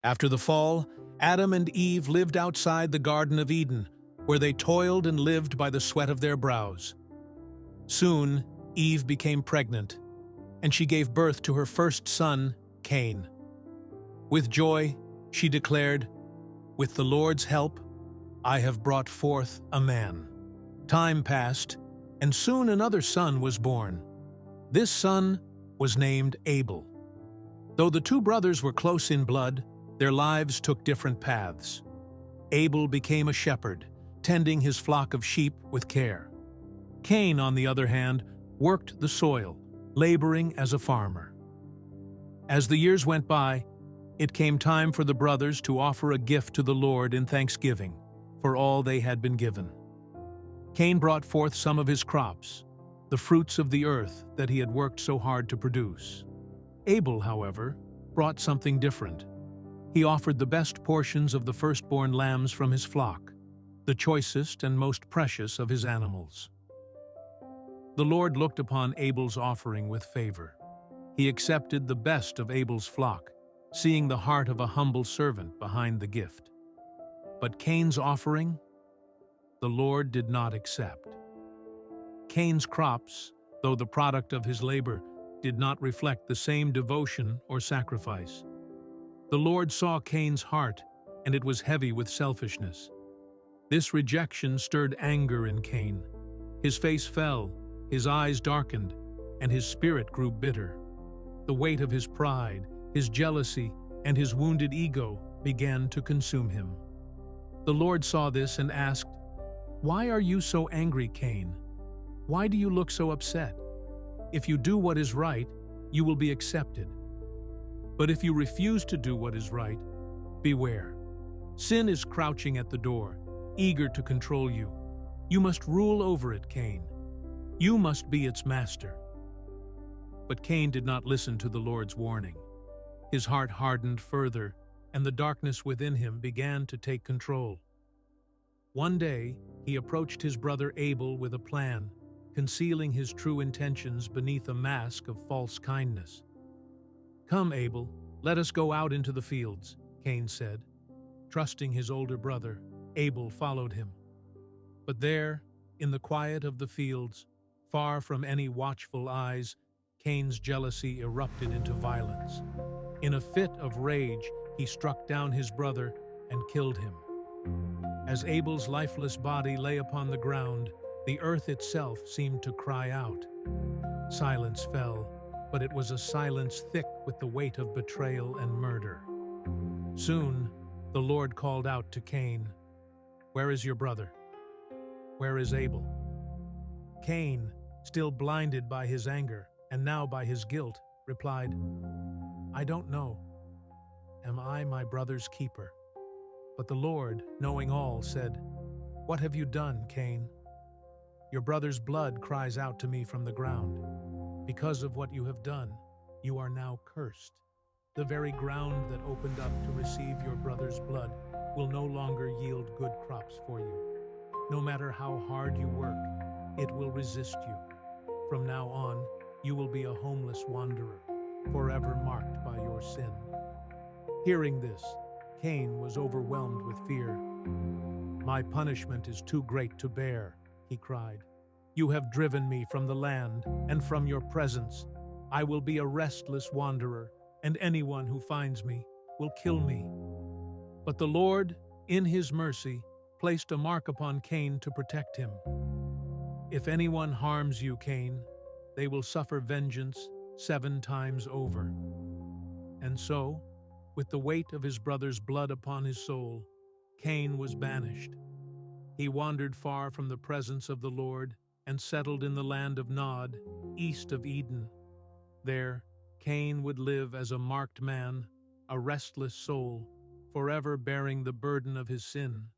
After the fall, Adam and Eve lived outside the Garden of Eden, where they toiled and lived by the sweat of their brows. Soon, Eve became pregnant, and she gave birth to her first son, Cain. With joy, she declared, "With the Lord's help, I have brought forth a man." Time passed, and soon another son was born. This son was named Abel. Though the two brothers were close in blood, their lives took different paths. Abel became a shepherd, tending his flock of sheep with care. Cain, on the other hand, worked the soil, laboring as a farmer. As the years went by, it came time for the brothers to offer a gift to the Lord in thanksgiving for all they had been given. Cain brought forth some of his crops, the fruits of the earth that he had worked so hard to produce. Abel, however, brought something different. He offered the best portions of the firstborn lambs from his flock, the choicest and most precious of his animals. The Lord looked upon Abel's offering with favor. He accepted the best of Abel's flock, seeing the heart of a humble servant behind the gift. But Cain's offering, the Lord did not accept. Cain's crops, though the product of his labor, did not reflect the same devotion or sacrifice. The Lord saw Cain's heart, and it was heavy with selfishness. This rejection stirred anger in Cain. His face fell, his eyes darkened, and his spirit grew bitter. The weight of his pride, his jealousy, and his wounded ego began to consume him. The Lord saw this and asked, "Why are you so angry, Cain? Why do you look so upset? If you do what is right, you will be accepted. But if you refuse to do what is right, beware. Sin is crouching at the door, eager to control you. You must rule over it, Cain. You must be its master." But Cain did not listen to the Lord's warning. His heart hardened further, and the darkness within him began to take control. One day, he approached his brother Abel with a plan, concealing his true intentions beneath a mask of false kindness. "Come, Abel, let us go out into the fields," Cain said. Trusting his older brother, Abel followed him. But there, in the quiet of the fields, far from any watchful eyes, Cain's jealousy erupted into violence. In a fit of rage, he struck down his brother and killed him. As Abel's lifeless body lay upon the ground, the earth itself seemed to cry out. Silence fell, but it was a silence thick with the weight of betrayal and murder. Soon, the Lord called out to Cain, "Where is your brother? Where is Abel?" Cain, still blinded by his anger and now by his guilt, replied, "I don't know. Am I my brother's keeper?" But the Lord, knowing all, said, "What have you done, Cain? Your brother's blood cries out to me from the ground. Because of what you have done, you are now cursed. The very ground that opened up to receive your brother's blood will no longer yield good crops for you. No matter how hard you work, it will resist you. From now on, you will be a homeless wanderer, forever marked by your sin." Hearing this, Cain was overwhelmed with fear. "My punishment is too great to bear," he cried. "You have driven me from the land and from your presence. I will be a restless wanderer, and anyone who finds me will kill me." But the Lord, in his mercy, placed a mark upon Cain to protect him. "If anyone harms you, Cain, they will suffer vengeance 7 times over." And so, with the weight of his brother's blood upon his soul, Cain was banished. He wandered far from the presence of the Lord and settled in the land of Nod, east of Eden. There, Cain would live as a marked man, a restless soul, forever bearing the burden of his sin.